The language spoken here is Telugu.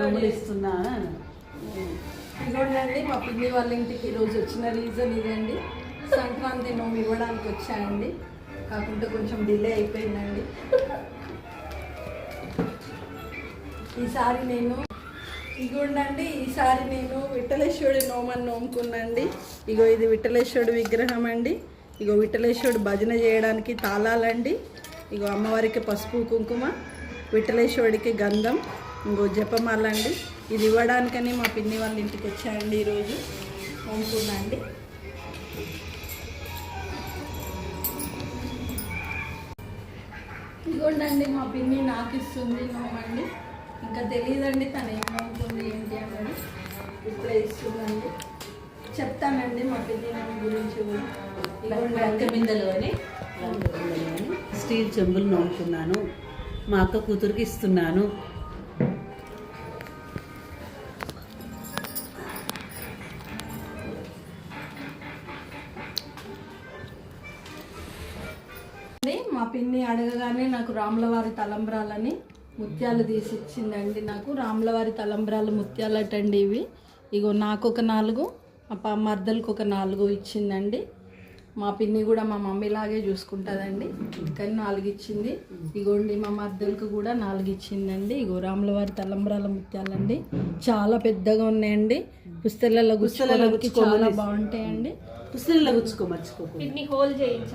నమ్ములు ఇస్తున్నా. ఇదిగోండి మా పిన్ని వాళ్ళ ఇంటికి ఈరోజు వచ్చిన రీజన్ ఇదండి. సంక్రాంతి నోము ఇవ్వడానికి వచ్చాయండి, కాకుంటే కొంచెం డిలే అయిపోయిందండి. ఈసారి నేను విఠలేశ్వరుడి నోమని నోముకున్నాండి. ఇగో ఇది విఠలేశ్వరుడి విగ్రహం అండి. ఇగో విఠలేశ్వరుడు భజన చేయడానికి తాళాలండి. ఇగో అమ్మవారికి పసుపు కుంకుమ, విఠలేశ్వరుడికి గంధం, ఇంకో జపమాల అండి. ఇది ఇవ్వడానికని మా పిన్ని వాళ్ళ ఇంటికి వచ్చాయండి, ఈరోజు నోముకున్నా అండి. ఇదిగోండి మా పిన్ని నాకు ఇస్తుంది నోమండి. ఇంకా తెలియదండి తను ఏం నోముతుంది ఏంటి అన్నది, ఇప్పుడే ఇస్తుందండి. చెప్తానండి మా పిన్ని నోము గురించి కూడా. బిందెలు అని స్టీల్ చెంబులు నోముకున్నాను, మా అక్క కూతురికి ఇస్తున్నాను. మా పిన్ని అడగగానే నాకు రాములవారి తలంబ్రాలని ముత్యాలు తీసి ఇచ్చిందండి. నాకు రాములవారి తలంబ్రాలు ముత్యాలటండి ఇవి. ఇగో నాకు ఒక 4, మా మర్దలకు ఒక 4 ఇచ్చిందండి. మా పిన్ని కూడా మా మమ్మీలాగే చూసుకుంటుందండి, కానీ 4 ఇచ్చింది. ఇగోండి మా మర్దలకు కూడా 4 ఇచ్చిందండి. ఇగో రాములవారి తలంబ్రాల ముత్యాలండి, చాలా పెద్దగా ఉన్నాయండి. పుస్తెలలో గుచ్చుకోవడానికి చాలా బాగుంటాయండి. పుస్తెలలో గుచ్చుకో మర్చిపోకు. పిన్ని హోల్ చేయించాలి.